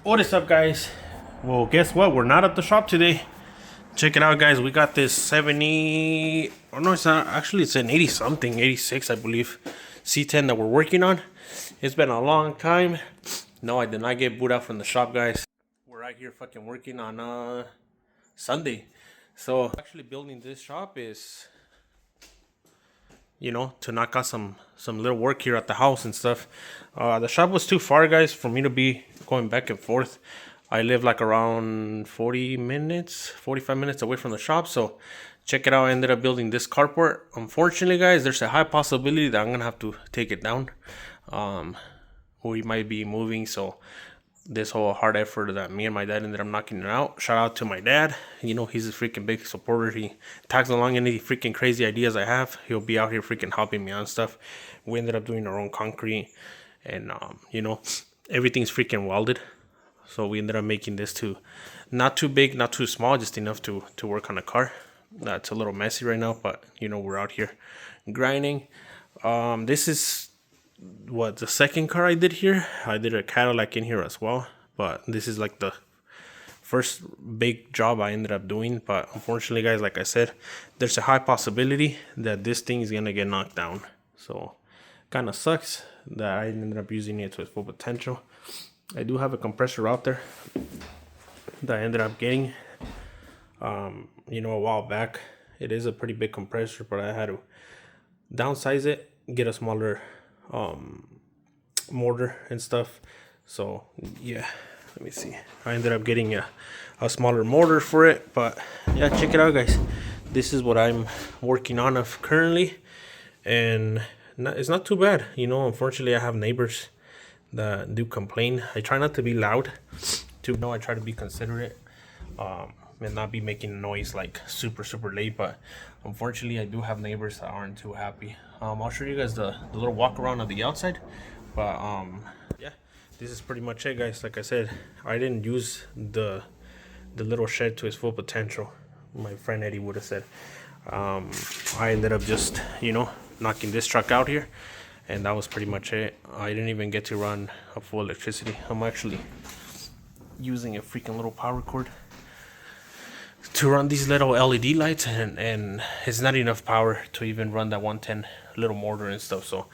What is up, guys? Well, guess what? We're not at the shop today. Check it out, guys. We got this 70. Oh, no, it's not. Actually, it's an 80 something, 86, I believe. C10 that we're working on. It's been a long time. No, I did not get booed out from the shop, guys. We're out here fucking working on Sunday. So, actually, building this shop is, to knock out some little work here at the house and stuff. The shop was too far, guys, for me to be going back and forth. I live like around 45 minutes away from the shop. So check it out. I ended up building this carport. Unfortunately, guys, there's a high possibility that I'm gonna have to take it down. We might be moving, so this whole hard effort that me and my dad ended up knocking it out. Shout out to my dad. He's a freaking big supporter. He tags along any freaking crazy ideas I have. He'll be out here freaking helping me on stuff. We ended up doing our own concrete, and everything's freaking welded. So we ended up making this to not too big, not too small, just enough to work on a car. That's a little messy right now, but we're out here grinding. This is the second car I did here. I did a Cadillac in here as well, but this is like the first big job I ended up doing. But unfortunately, guys, like I said, there's a high possibility that this thing is gonna get knocked down. So kind of sucks that I ended up using it to its full potential. I do have a compressor out there that I ended up getting a while back. It is a pretty big compressor, but I had to downsize it, get a smaller motor and stuff. So yeah, let me see. I ended up getting a smaller motor for it, but yeah, check it out, guys. This is what I'm working on currently, and it's not too bad. Unfortunately, I have neighbors that do complain. I try not to be loud. I try to be considerate, and not be making noise like super late. But unfortunately, I do have neighbors that aren't too happy. I'll show you guys the little walk around on the outside. But yeah, this is pretty much it, guys. Like I said, I didn't use the little shed to its full potential. My friend Eddie would have said. I ended up just knocking this truck out here, and that was pretty much it. I didn't even get to run a full electricity. I'm actually using a freaking little power cord to run these little LED lights, and it's not enough power to even run that 110 little motor and stuff. So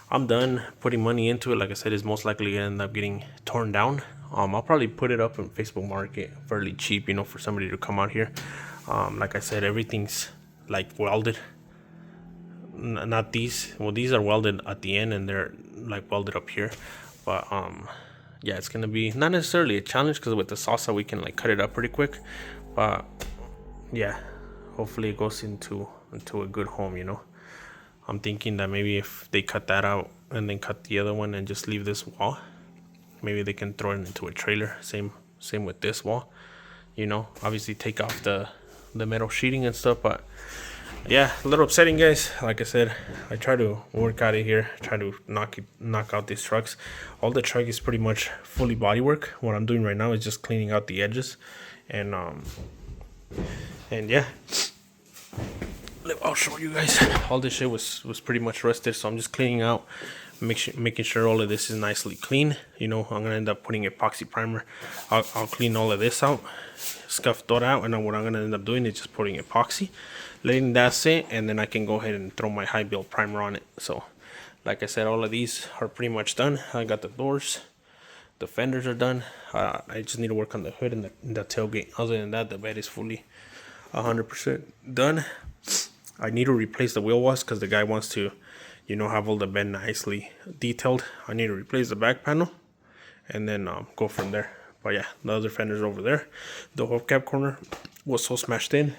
I'm done putting money into it. Like I said, it's most likely gonna end up getting torn down. I'll probably put it up in Facebook Market fairly cheap, for somebody to come out here. Like I said, everything's like welded. Not these. Well, these are welded at the end, and they're like welded up here. But yeah, it's gonna be not necessarily a challenge, because with the salsa we can like cut it up pretty quick. But yeah, hopefully it goes into a good home. I'm thinking that maybe if they cut that out and then cut the other one and just leave this wall, maybe they can throw it into a trailer. Same with this wall. Obviously take off the metal sheeting and stuff. But yeah, a little upsetting, guys. Like I said, I try to work out of here, try to knock out these trucks. All the truck is pretty much fully bodywork. What I'm doing right now is just cleaning out the edges, and yeah, I'll show you guys. All this shit was pretty much rusted, so I'm just cleaning out, making sure all of this is nicely clean. I'm gonna end up putting epoxy primer. I'll clean all of this out, scuff that out, and then what I'm gonna end up doing is just putting epoxy, letting that sit, and then I can go ahead and throw my high build primer on it. So like I said, all of these are pretty much done. I got the doors, the fenders are done. I just need to work on the hood and the tailgate. Other than that, the bed is fully 100% done. I need to replace the wheel wells because the guy wants to have all the bed nicely detailed. I need to replace the back panel and then go from there. But yeah, the other fenders over there. The hubcap corner was so smashed in.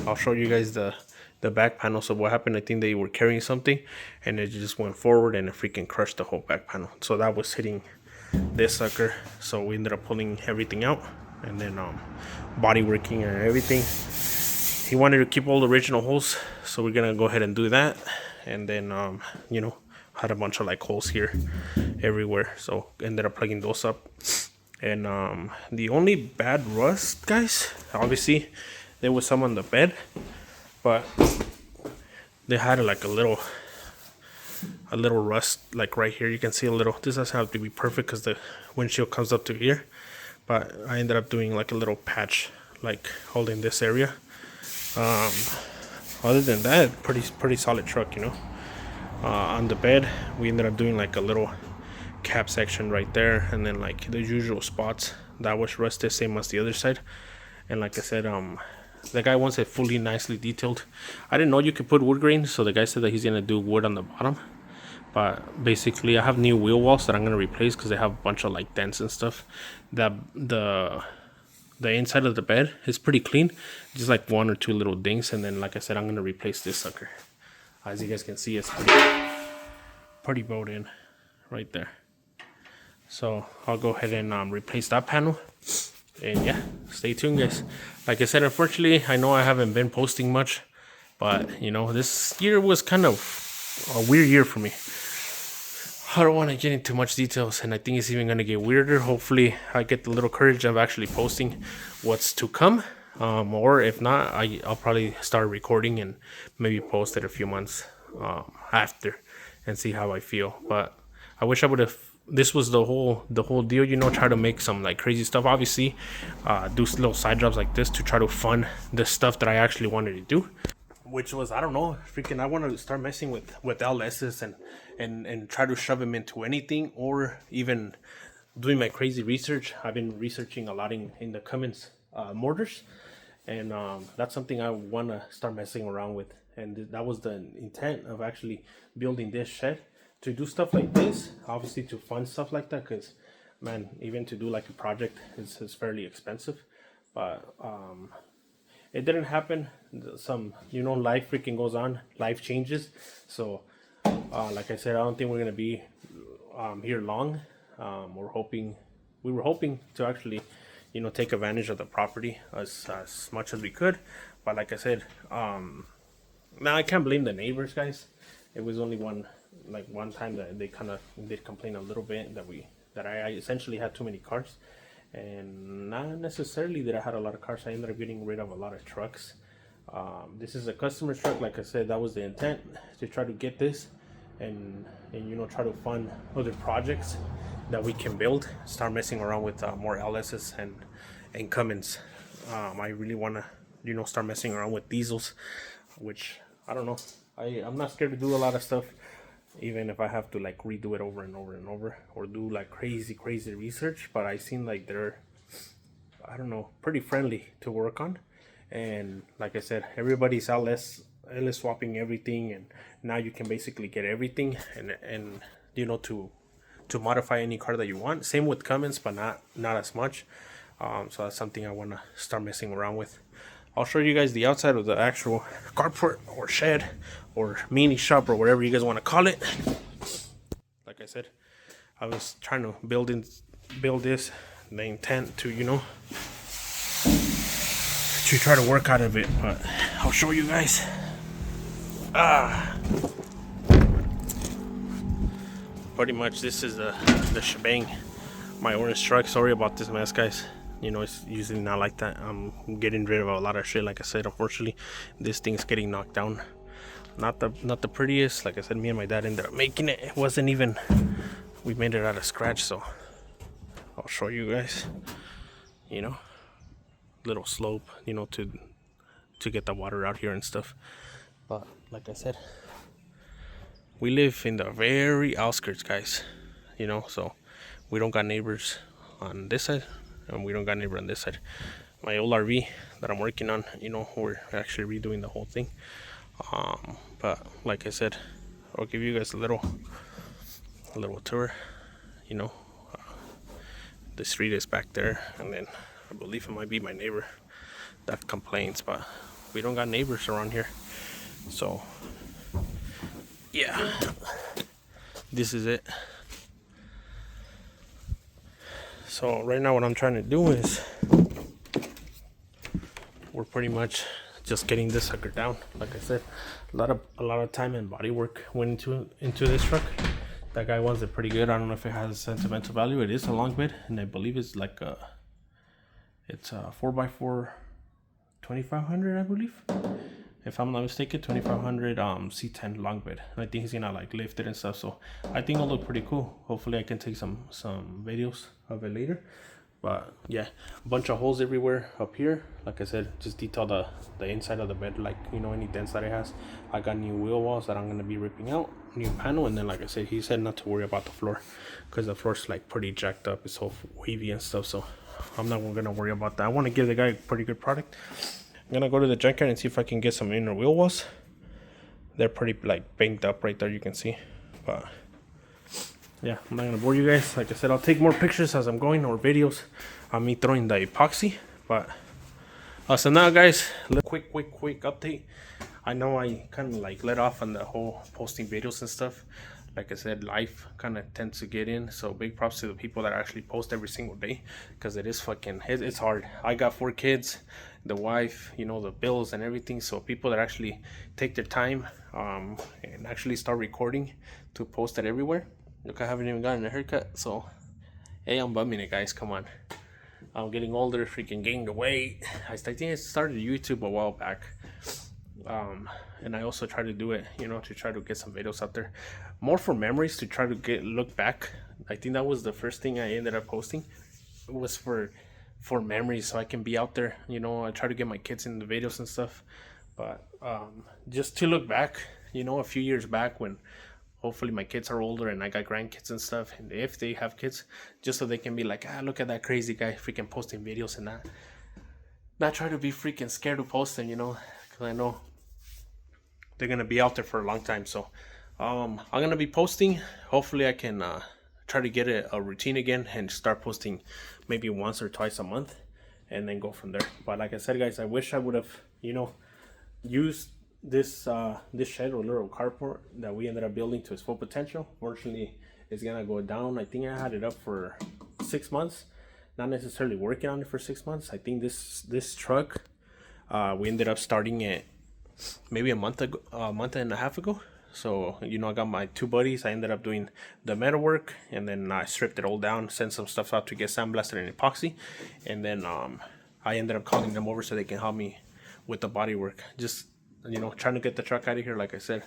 I'll show you guys the back panel. So what happened, I think they were carrying something and it just went forward and it freaking crushed the whole back panel. So that was hitting this sucker. So we ended up pulling everything out and then body working and everything. He wanted to keep all the original holes, so we're gonna go ahead and do that. And then had a bunch of like holes here everywhere, so ended up plugging those up. And the only bad rust, guys, obviously there was some on the bed, but they had like a little rust like right here. You can see a little. This doesn't have to be perfect because the windshield comes up to here, but I ended up doing like a little patch, like holding this area. Other than that, pretty solid truck, you know. On the bed, we ended up doing like a little cap section right there, and then like the usual spots that was rusted, same as the other side. And like I said, the guy wants it fully nicely detailed. I didn't know you could put wood grain, so the guy said that he's gonna do wood on the bottom. But basically, I have new wheel walls that I'm gonna replace because they have a bunch of like dents and stuff. That the inside of the bed is pretty clean, just like one or two little dings. And then, like I said, I'm gonna replace this sucker. As you guys can see, it's pretty bowed in right there. So I'll go ahead and replace that panel. And yeah, stay tuned, guys. Like I said, unfortunately, I know I haven't been posting much, but you know, this year was kind of a weird year for me. I don't want to get into much details, and I think it's even going to get weirder. Hopefully I get the little courage of actually posting what's to come, or if not, I'll probably start recording and maybe post it a few months after and see how I feel. But I wish I would have, this was the whole deal, you know, try to make some like crazy stuff, obviously, do little side jobs like this to try to fund the stuff that I actually wanted to do, which was, I don't know, freaking, I want to start messing with LSs and try to shove them into anything, or even doing my crazy research. I've been researching a lot in the Cummins mortars, and that's something I want to start messing around with. And that was the intent of actually building this shed, to do stuff like this, obviously to fund stuff like that, because man, even to do like a project is fairly expensive. But it didn't happen. Some, you know, life freaking goes on, life changes. So like I said, I don't think we're gonna be here long. We were hoping to actually, you know, take advantage of the property as much as we could. But like I said, now I can't blame the neighbors, guys. It was only one time that they kind of did complain a little bit that I essentially had too many cars. And not necessarily that I had a lot of cars. I ended up getting rid of a lot of trucks. This is a customer truck. Like I said, that was the intent, to try to get this and you know, try to fund other projects that we can build, start messing around with more LSs and Cummins. I really want to, you know, start messing around with diesels, which I don't know. I'm not scared to do a lot of stuff, even if I have to like redo it over and over and over, or do like crazy research. But I seem like they're, I don't know, pretty friendly to work on. And like I said, everybody's LS swapping everything, and now you can basically get everything and you know, to modify any car that you want. Same with Cummins, but not as much. So that's something I want to start messing around with. I'll show you guys the outside of the actual carport or shed or mini shop or whatever you guys want to call it. Like I said, I was trying to build this, the intent to, you know, to try to work out of it. But I'll show you guys. Pretty much this is the shebang, my orange truck. Sorry about this mess, guys. You know, it's usually not like that. I'm getting rid of a lot of shit. Like I said, unfortunately, this thing's getting knocked down. Not the prettiest. Like I said, me and my dad ended up making it. It wasn't even, we made it out of scratch. So I'll show you guys, you know, little slope, you know, to get the water out here and stuff. But like I said, we live in the very outskirts, guys, you know, so we don't got neighbors on this side, and we don't got neighbor on this side. My old RV that I'm working on, you know, we're actually redoing the whole thing. But like I said, I'll give you guys a little tour. You know, the street is back there, and then I believe it might be my neighbor that complains, but we don't got neighbors around here. So yeah, this is it. So right now what I'm trying to do is, we're pretty much just getting this sucker down. Like I said, a lot of time and body work went into this truck. That guy wants it pretty good. I don't know if it has sentimental value. It is a long bed, and I believe it's like it's a 4x4 2500, I believe, if I'm not mistaken. 2500 C10 long bed. And I think he's gonna like lift it and stuff, so I think it'll look pretty cool. Hopefully I can take some videos of it later. But yeah, a bunch of holes everywhere up here. Like I said, just detail the inside of the bed, like, you know, any dents that it has. I got new wheel walls that I'm gonna be ripping out, new panel, and then like I said, he said not to worry about the floor because the floor's like pretty jacked up. It's all wavy and stuff, so I'm not gonna worry about that. I want to give the guy a pretty good product. I'm gonna go to the junkyard and see if I can get some inner wheel walls. They're pretty like banged up right there, you can see. But yeah, I'm not gonna bore you guys. Like I said, I'll take more pictures as I'm going, or videos on me throwing the epoxy. But so now, guys, quick update. I know I kind of like let off on the whole posting videos and stuff. Like I said, life kind of tends to get in. So big props to the people that actually post every single day, because it is fucking, it's hard. I got 4 kids, the wife, you know, the bills and everything. So people that actually take their time and actually start recording to post it everywhere. Look, I haven't even gotten a haircut, so hey, I'm bumming it, guys. Come on, I'm getting older, freaking gained the weight. I think I started YouTube a while back, and I also try to do it, you know, to try to get some videos out there, more for memories, to try to look back. I think that was the first thing I ended up posting. It was for memories, so I can be out there, you know. I try to get my kids in the videos and stuff, but just to look back, you know, a few years back, when hopefully my kids are older and I got grandkids and stuff, and if they have kids, just so they can be like, look at that crazy guy freaking posting videos, and not try to be freaking scared to post them, you know, because I know they're gonna be out there for a long time. So I'm gonna be posting. Hopefully I can try to get a routine again and start posting maybe once or twice a month, and then go from there. But like I said, guys, I wish I would have, you know, used this shed or little carport that we ended up building to its full potential. Fortunately, it's gonna go down. I think I had it up for 6 months, not necessarily working on it for 6 months. I think this truck we ended up starting it maybe a month and a half ago. So, you know, I got my 2 buddies. I ended up doing the metal work, and then I stripped it all down, sent some stuff out to get sandblasted and epoxy, and then I ended up calling them over so they can help me with the body work. Just, you know, trying to get the truck out of here. Like I said,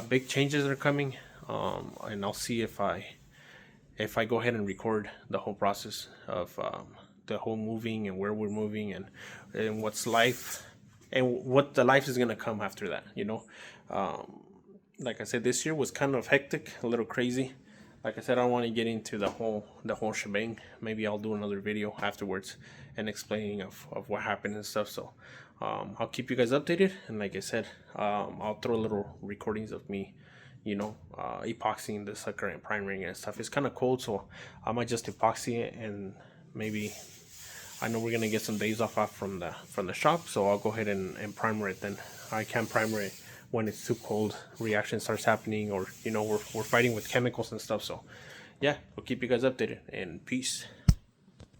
big changes are coming, and I'll see if I go ahead and record the whole process of the whole moving, and where we're moving, and what's life, and what the life is gonna come after that, you know. Like I said, this year was kind of hectic, a little crazy. Like I said, I don't want to get into the whole shebang. Maybe I'll do another video afterwards and explaining of what happened and stuff. So I'll keep you guys updated, and like I said, I'll throw little recordings of me, you know, epoxying the sucker and primering and stuff. It's kind of cold, so I might just epoxy it, and maybe, I know we're gonna get some days off from the shop, so I'll go ahead and primer it then. I can't primer it when it's too cold. Reaction starts happening, or, you know, we're fighting with chemicals and stuff. So yeah, I'll keep you guys updated, and peace.